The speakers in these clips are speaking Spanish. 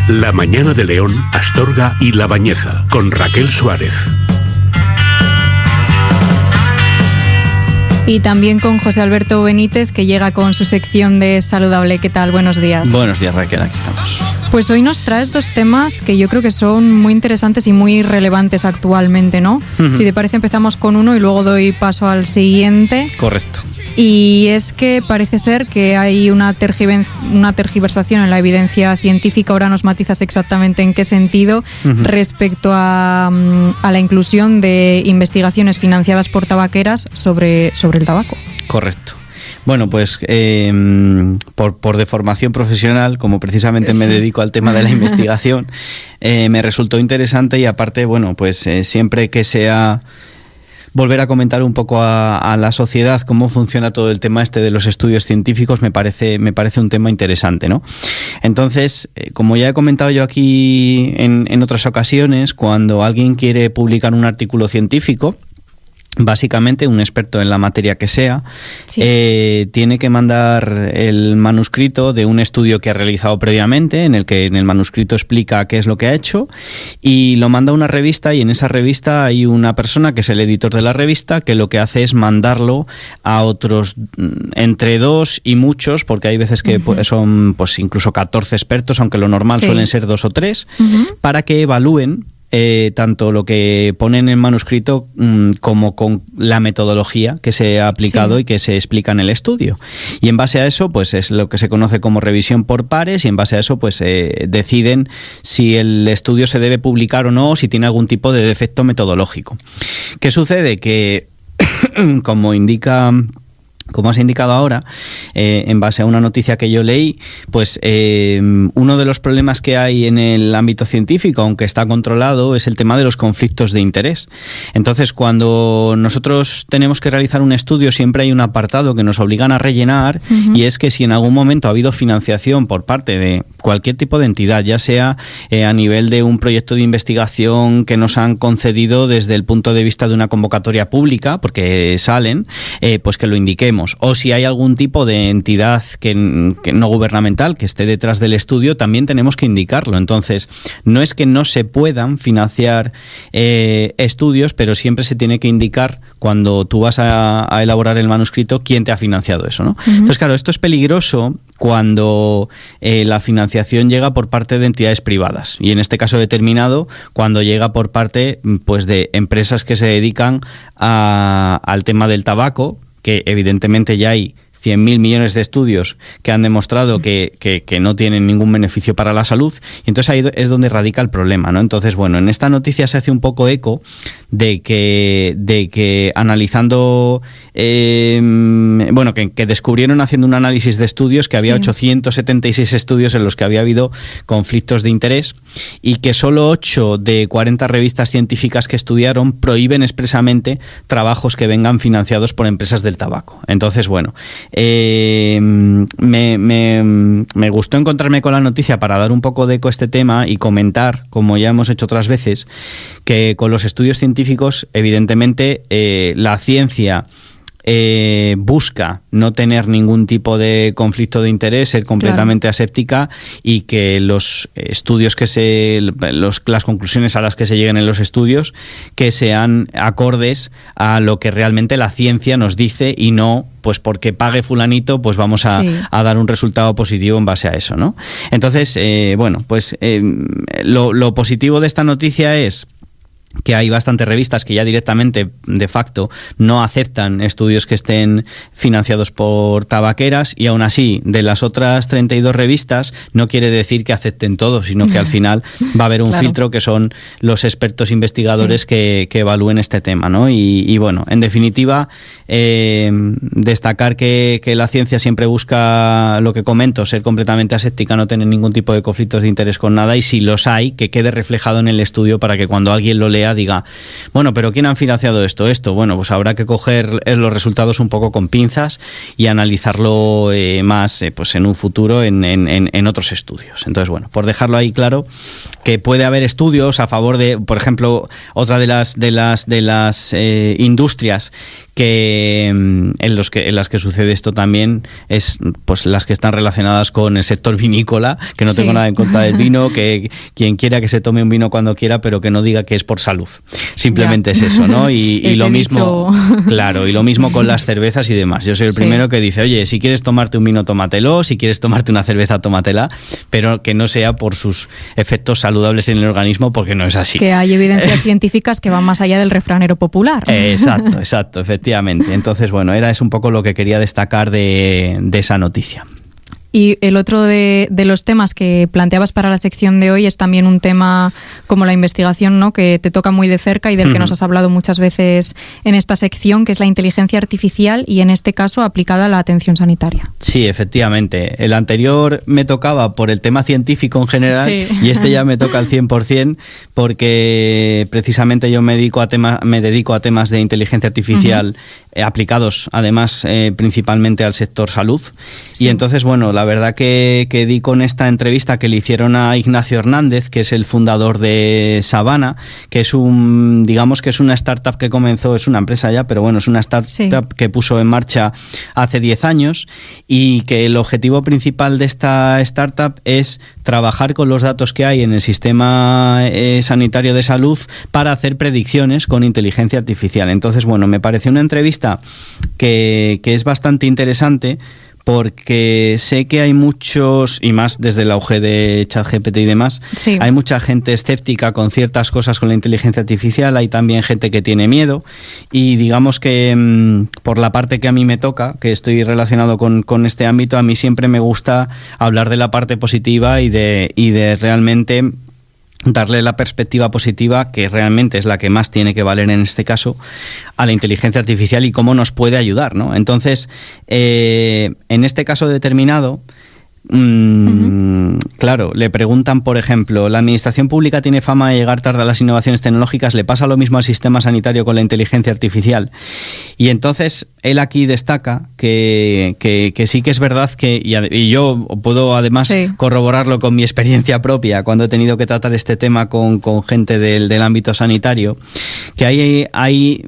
La mañana de León, Astorga y La Bañeza, con Raquel Suárez. Y también con José Alberto Benítez, que llega con su sección de Saludable. ¿Qué tal? Buenos días. Buenos días, Raquel, aquí estamos. Pues hoy nos traes dos temas que yo creo que son muy interesantes y muy relevantes actualmente, ¿no? Uh-huh. Si te parece, empezamos con uno y luego doy paso al siguiente. Correcto. Y es que parece ser que hay una tergiversación en la evidencia científica. Ahora nos matizas exactamente en qué sentido, uh-huh, respecto a la inclusión de investigaciones financiadas por tabaqueras sobre el tabaco. Correcto. Bueno, pues por deformación profesional, como precisamente me dedico al tema de la investigación, me resultó interesante y aparte, bueno, pues siempre que sea volver a comentar un poco a la sociedad cómo funciona todo el tema de los estudios científicos, me parece un tema interesante, ¿no? Entonces, como ya he comentado yo aquí en otras ocasiones, cuando alguien quiere publicar un artículo científico, básicamente un experto en la materia que sea, sí, tiene que mandar el manuscrito de un estudio que ha realizado previamente, en el manuscrito explica qué es lo que ha hecho, y lo manda a una revista, y en esa revista hay una persona que es el editor de la revista, que lo que hace es mandarlo a otros entre 2 y muchos, porque hay veces que uh-huh, son pues incluso 14 expertos, aunque lo normal, sí, suelen ser 2 o 3, uh-huh, para que evalúen tanto lo que pone en el manuscrito como con la metodología que se ha aplicado, sí, y que se explica en el estudio. Y en base a eso, pues es lo que se conoce como revisión por pares, y en base a eso, pues deciden si el estudio se debe publicar o no, o si tiene algún tipo de defecto metodológico. ¿Qué sucede? Que, como has indicado ahora, en base a una noticia que yo leí, pues uno de los problemas que hay en el ámbito científico, aunque está controlado, es el tema de los conflictos de interés. Entonces, cuando nosotros tenemos que realizar un estudio, siempre hay un apartado que nos obligan a rellenar, uh-huh, y es que si en algún momento ha habido financiación por parte de cualquier tipo de entidad, ya sea a nivel de un proyecto de investigación que nos han concedido desde el punto de vista de una convocatoria pública, porque salen, pues que lo indiquemos. O si hay algún tipo de entidad que no gubernamental que esté detrás del estudio, también tenemos que indicarlo. Entonces, no es que no se puedan financiar estudios, pero siempre se tiene que indicar cuando tú vas a elaborar el manuscrito quién te ha financiado eso, ¿no? Uh-huh. Entonces, claro, esto es peligroso cuando la financiación llega por parte de entidades privadas, y en este caso determinado cuando llega por parte, pues, de empresas que se dedican al tema del tabaco, que evidentemente ya hay 100.000 millones de estudios que han demostrado que no tienen ningún beneficio para la salud, y entonces ahí es donde radica el problema, ¿no? Entonces, bueno, en esta noticia se hace un poco eco de que analizando, que descubrieron haciendo un análisis de estudios que había, sí, 876 estudios en los que había habido conflictos de interés, y que solo 8 de 40 revistas científicas que estudiaron prohíben expresamente trabajos que vengan financiados por empresas del tabaco. Entonces, bueno, me gustó encontrarme con la noticia para dar un poco de eco a este tema y comentar, como ya hemos hecho otras veces, que con los estudios científicos, evidentemente, la ciencia busca no tener ningún tipo de conflicto de interés, ser completamente, claro, aséptica, y que los estudios las conclusiones a las que se lleguen en los estudios, que sean acordes a lo que realmente la ciencia nos dice, y no pues porque pague fulanito, pues vamos a dar un resultado positivo en base a eso, ¿no? Entonces, lo positivo de esta noticia es que hay bastantes revistas que ya directamente, de facto, no aceptan estudios que estén financiados por tabaqueras, y aún así, de las otras 32 revistas, no quiere decir que acepten todos, sino que al final va a haber un, claro, filtro, que son los expertos investigadores, sí, que evalúen este tema, ¿no? Y bueno, en definitiva, destacar que la ciencia siempre busca, lo que comento, ser completamente aséptica, no tener ningún tipo de conflictos de interés con nada, y si los hay, que quede reflejado en el estudio para que cuando alguien lo lea diga, bueno, pero ¿quién ha financiado esto? Bueno, pues habrá que coger los resultados un poco con pinzas y analizarlo más pues en un futuro en otros estudios. Entonces, bueno, por dejarlo ahí claro, que puede haber estudios a favor de, por ejemplo, otra de las industrias que en las que sucede esto también es pues las que están relacionadas con el sector vinícola, que no tengo nada en contra del vino, que quien quiera que se tome un vino cuando quiera, pero que no diga que es por salud. Simplemente es eso, ¿no? Y lo mismo, claro, y lo mismo con las cervezas y demás. Yo soy el primero que dice, oye, si quieres tomarte un vino, tómatelo, si quieres tomarte una cerveza, tómatela, pero que no sea por sus efectos saludables en el organismo, porque no es así. Que hay evidencias científicas que van más allá del refranero popular. Exacto, efectivamente. Entonces, bueno, es un poco lo que quería destacar de esa noticia. Y el otro de los temas que planteabas para la sección de hoy es también un tema como la investigación, ¿no?, que te toca muy de cerca y del que nos has hablado muchas veces en esta sección, que es la inteligencia artificial y en este caso aplicada a la atención sanitaria. Sí, efectivamente. El anterior me tocaba por el tema científico en general y este ya me toca al 100% porque precisamente yo me dedico a temas de inteligencia artificial aplicados además principalmente al sector salud. Y entonces, bueno, la verdad que di con esta entrevista que le hicieron a Ignacio Hernández, que es el fundador de Savana, que es digamos que es una startup que comenzó, es una empresa ya, pero bueno, es una startup que puso en marcha hace 10 años y que el objetivo principal de esta startup es trabajar con los datos que hay en el sistema sanitario de salud para hacer predicciones con inteligencia artificial. Entonces, bueno, me pareció una entrevista que es bastante interesante porque sé que hay muchos, y más desde el auge de ChatGPT y demás, hay mucha gente escéptica con ciertas cosas con la inteligencia artificial, hay también gente que tiene miedo y digamos que por la parte que a mí me toca, que estoy relacionado con este ámbito, a mí siempre me gusta hablar de la parte positiva y de realmente darle la perspectiva positiva, que realmente es la que más tiene que valer en este caso, a la inteligencia artificial y cómo nos puede ayudar, ¿no? Entonces, en este caso determinado, claro, le preguntan, por ejemplo, la administración pública tiene fama de llegar tarde a las innovaciones tecnológicas, ¿le pasa lo mismo al sistema sanitario con la inteligencia artificial? Y entonces él aquí destaca que sí que es verdad que, y yo puedo además corroborarlo con mi experiencia propia cuando he tenido que tratar este tema con gente del ámbito sanitario, que hay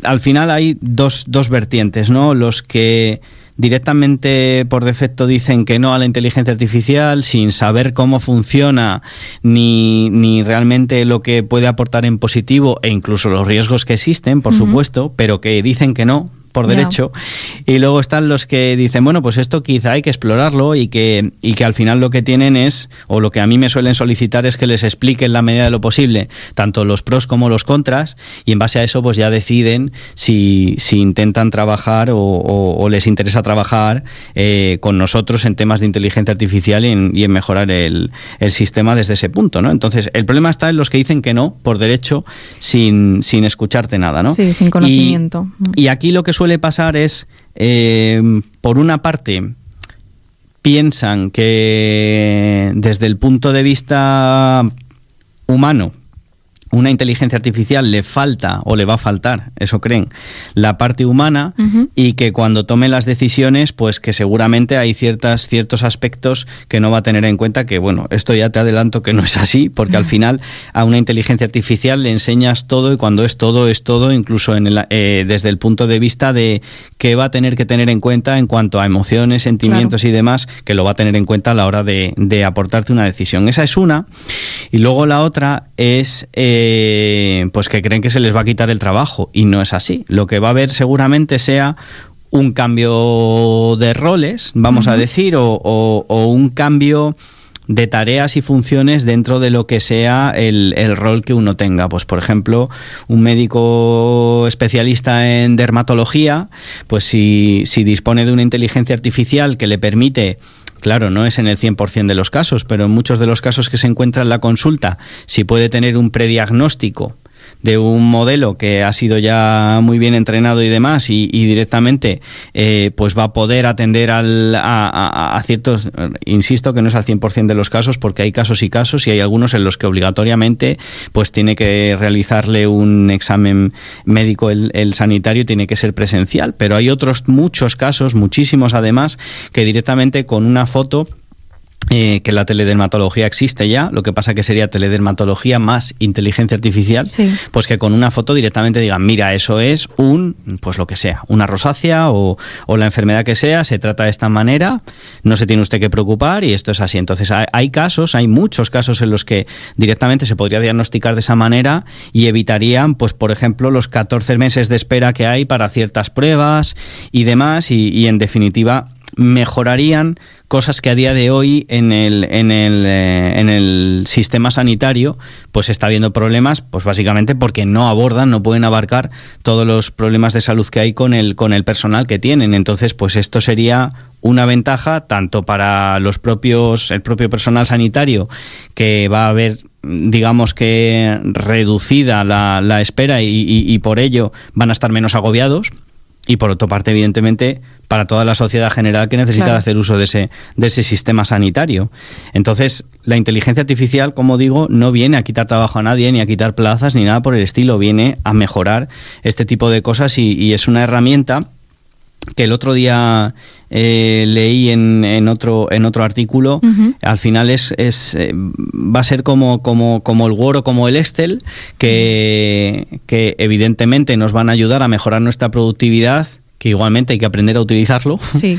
al final hay dos vertientes, ¿no? Los que directamente por defecto dicen que no a la inteligencia artificial sin saber cómo funciona ni realmente lo que puede aportar en positivo e incluso los riesgos que existen, por supuesto, pero que dicen que no por derecho. Y luego están los que dicen, bueno, pues esto quizá hay que explorarlo y que al final lo que tienen es, o lo que a mí me suelen solicitar es que les explique en la medida de lo posible tanto los pros como los contras y en base a eso pues ya deciden si intentan trabajar o les interesa trabajar con nosotros en temas de inteligencia artificial y en mejorar el sistema desde ese punto, ¿no? Entonces, el problema está en los que dicen que no, por derecho, sin escucharte nada, ¿no? Sí, sin conocimiento. Y aquí lo que suele pasar es, por una parte, piensan que desde el punto de vista humano, una inteligencia artificial le falta o le va a faltar, eso creen, la parte humana y que cuando tome las decisiones, pues que seguramente hay ciertos aspectos que no va a tener en cuenta, que bueno, esto ya te adelanto que no es así, porque al final a una inteligencia artificial le enseñas todo y cuando es todo, incluso desde el punto de vista de qué va a tener que tener en cuenta en cuanto a emociones, sentimientos y demás, que lo va a tener en cuenta a la hora de aportarte una decisión. Esa es una. Y luego la otra es pues que creen que se les va a quitar el trabajo y no es así. Lo que va a haber seguramente sea un cambio de roles, vamos a decir, o un cambio de tareas y funciones dentro de lo que sea el rol que uno tenga. Pues por ejemplo, un médico especialista en dermatología, pues si dispone de una inteligencia artificial que le permite, claro, no es en el 100% de los casos, pero en muchos de los casos que se encuentra en la consulta, si puede tener un prediagnóstico de un modelo que ha sido ya muy bien entrenado y demás y directamente pues va a poder atender a ciertos, insisto que no es al 100% de los casos porque hay casos y casos y hay algunos en los que obligatoriamente pues tiene que realizarle un examen médico el sanitario y tiene que ser presencial, pero hay otros muchos casos, muchísimos además, que directamente con una foto que la teledermatología existe ya, lo que pasa que sería teledermatología más inteligencia artificial, sí. Pues que con una foto directamente digan, mira, eso es pues lo que sea, una rosácea o la enfermedad que sea, se trata de esta manera, no se tiene usted que preocupar y esto es así. Entonces hay muchos casos en los que directamente se podría diagnosticar de esa manera y evitarían, pues por ejemplo, los 14 meses de espera que hay para ciertas pruebas y demás y en definitiva mejorarían cosas que a día de hoy en el sistema sanitario pues está habiendo problemas, pues básicamente porque no pueden abarcar todos los problemas de salud que hay con el personal que tienen. Entonces, pues esto sería una ventaja tanto para el propio personal sanitario, que va a haber, digamos que reducida la espera y por ello van a estar menos agobiados, y por otra parte, evidentemente, para toda la sociedad general que necesita hacer uso de ese sistema sanitario. Entonces, la inteligencia artificial, como digo, no viene a quitar trabajo a nadie, ni a quitar plazas, ni nada por el estilo. Viene a mejorar este tipo de cosas y es una herramienta que el otro día leí en otro artículo. Uh-huh. Al final va a ser como el Word o como el Excel, que evidentemente nos van a ayudar a mejorar nuestra productividad, que igualmente hay que aprender a utilizarlo. Sí.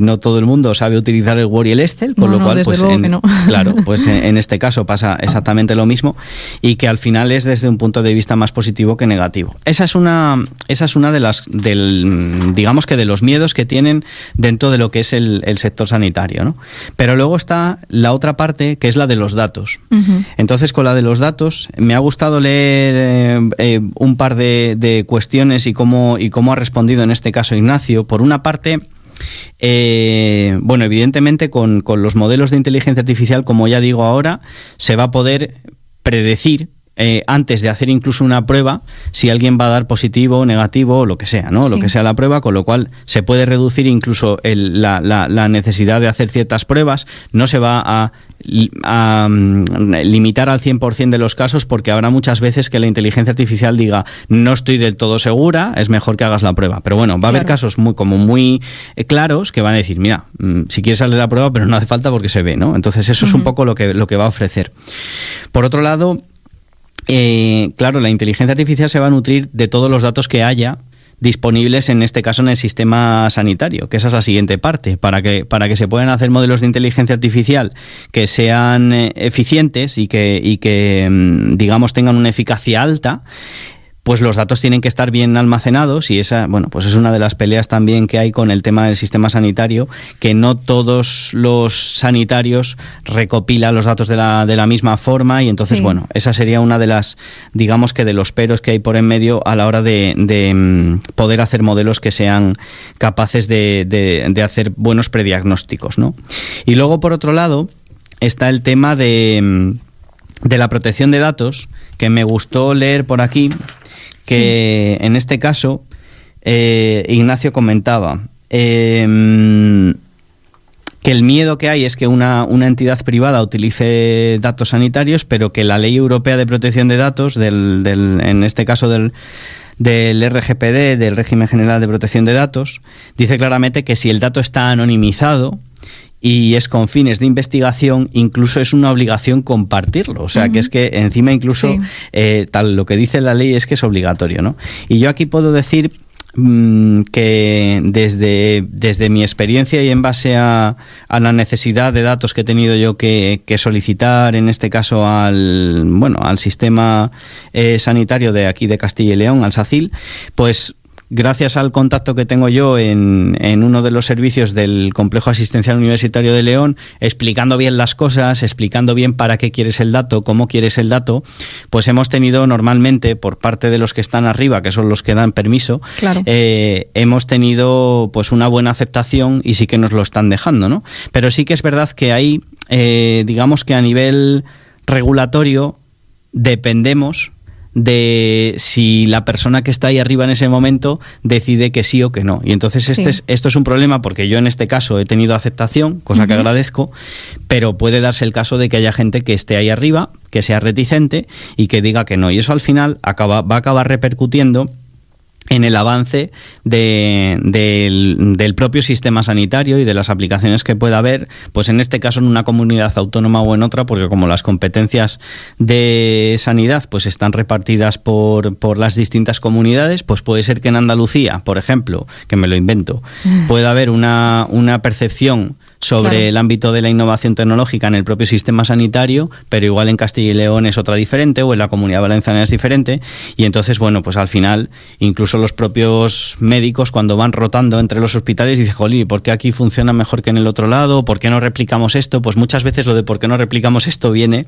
No todo el mundo sabe utilizar el Word y el Excel, con lo cual, pues, claro, pues en este caso pasa exactamente lo mismo, y que al final es desde un punto de vista más positivo que negativo. Esa es una digamos que de los miedos que tienen dentro de lo que es el sector sanitario, ¿no? Pero luego está la otra parte, que es la de los datos. Uh-huh. Entonces, con la de los datos, me ha gustado leer un par de cuestiones y cómo ha respondido en este caso Ignacio. Por una parte, evidentemente con los modelos de inteligencia artificial, como ya digo ahora, se va a poder predecir antes de hacer incluso una prueba si alguien va a dar positivo o negativo o lo que sea, ¿no? Sí. Lo que sea la prueba, con lo cual se puede reducir incluso la necesidad de hacer ciertas pruebas. No se va a limitar al 100% de los casos, porque habrá muchas veces que la inteligencia artificial diga, no estoy del todo segura, es mejor que hagas la prueba. Pero bueno, va a haber casos muy claros que van a decir, mira, si quieres hacer la prueba, pero no hace falta porque se ve, ¿no? Entonces eso es un poco lo que va a ofrecer. Por otro lado, claro, la inteligencia artificial se va a nutrir de todos los datos que haya disponibles, en este caso en el sistema sanitario, que esa es la siguiente parte. Para que se puedan hacer modelos de inteligencia artificial que sean eficientes y que digamos tengan una eficacia alta, pues los datos tienen que estar bien almacenados, y esa, pues es una de las peleas también que hay con el tema del sistema sanitario, que no todos los sanitarios recopilan los datos de la misma forma, y entonces, esa sería una de las, digamos que de los peros que hay por en medio a la hora de poder hacer modelos que sean capaces de hacer buenos prediagnósticos, ¿no? Y luego, por otro lado, está el tema de la protección de datos, que me gustó leer por aquí, que en este caso Ignacio comentaba que el miedo que hay es que una entidad privada utilice datos sanitarios, pero que la Ley Europea de Protección de Datos, en este caso del RGPD, del Régimen General de Protección de Datos, dice claramente que si el dato está anonimizado y es con fines de investigación, incluso es una obligación compartirlo. O sea, que es que encima incluso lo que dice la ley es que es obligatorio, ¿no? Y yo aquí puedo decir que desde mi experiencia y en base a la necesidad de datos que he tenido yo que solicitar, en este caso al sistema sanitario de aquí de Castilla y León, al SACIL, pues gracias al contacto que tengo yo en uno de los servicios del Complejo Asistencial Universitario de León, explicando bien las cosas, explicando bien para qué quieres el dato, cómo quieres el dato, pues hemos tenido normalmente, por parte de los que están arriba, que son los que dan permiso, hemos tenido pues una buena aceptación, y sí que nos lo están dejando, ¿no? Pero sí que es verdad que ahí, digamos que a nivel regulatorio, dependemos de si la persona que está ahí arriba en ese momento decide que sí o que no. Y entonces esto es un problema, porque yo en este caso he tenido aceptación, cosa que agradezco, pero puede darse el caso de que haya gente que esté ahí arriba, que sea reticente y que diga que no. Y eso al final va a acabar repercutiendo en el avance del propio sistema sanitario y de las aplicaciones que pueda haber, pues en este caso en una comunidad autónoma o en otra, porque como las competencias de sanidad pues están repartidas por las distintas comunidades, pues puede ser que en Andalucía, por ejemplo, que me lo invento, pueda haber una percepción sobre el ámbito de la innovación tecnológica en el propio sistema sanitario, pero igual en Castilla y León es otra diferente, o en la Comunidad Valenciana es diferente, y entonces, bueno, pues al final, incluso los propios médicos, cuando van rotando entre los hospitales, dicen, jolín, ¿por qué aquí funciona mejor que en el otro lado? ¿Por qué no replicamos esto? Pues muchas veces lo de por qué no replicamos esto viene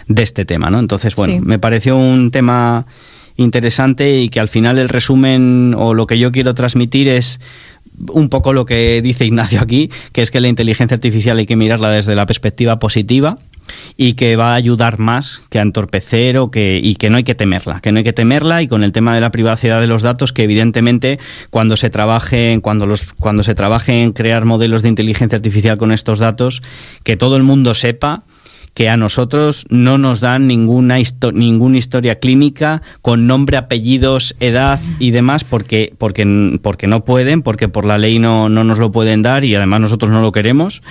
de este tema, ¿no? Entonces, bueno, me pareció un tema interesante y que al final el resumen o lo que yo quiero transmitir es un poco lo que dice Ignacio aquí, que es que la inteligencia artificial hay que mirarla desde la perspectiva positiva y que va a ayudar más que a entorpecer y que no hay que temerla, y con el tema de la privacidad de los datos, que evidentemente cuando se trabaje en crear modelos de inteligencia artificial con estos datos, que todo el mundo sepa que a nosotros no nos dan ninguna historia clínica con nombre, apellidos, edad y demás, porque no pueden, porque por la ley no nos lo pueden dar, y además nosotros no lo queremos,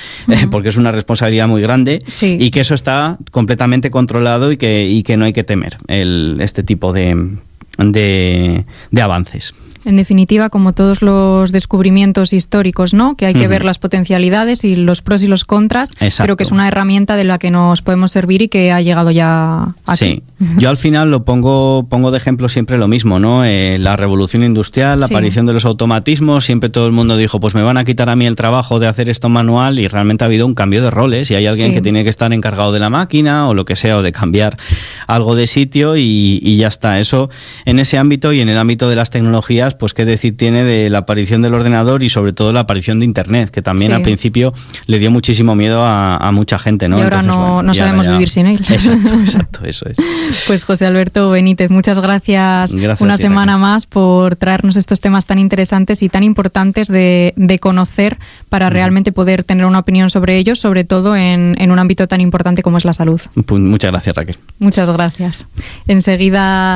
porque es una responsabilidad muy grande, y que eso está completamente controlado y que no hay que temer este tipo de avances. En definitiva, como todos los descubrimientos históricos, ¿no? Que hay que ver las potencialidades y los pros y los contras. Exacto. Creo que es una herramienta de la que nos podemos servir y que ha llegado ya aquí. Sí. Yo al final lo pongo de ejemplo siempre lo mismo, ¿no? La revolución industrial, la aparición de los automatismos, siempre todo el mundo dijo, pues me van a quitar a mí el trabajo de hacer esto manual, y realmente ha habido un cambio de roles y hay alguien que tiene que estar encargado de la máquina o lo que sea, o de cambiar algo de sitio, y ya está. Eso en ese ámbito, y en el ámbito de las tecnologías, pues qué decir tiene de la aparición del ordenador y sobre todo la aparición de Internet, que también al principio le dio muchísimo miedo a mucha gente, ¿no? Y ahora entonces, no sabemos vivir sin él. Exacto, eso es. Pues José Alberto Benítez, muchas gracias una semana más por traernos estos temas tan interesantes y tan importantes de conocer para realmente poder tener una opinión sobre ellos, sobre todo en un ámbito tan importante como es la salud. Pues muchas gracias, Raquel. Muchas gracias. Enseguida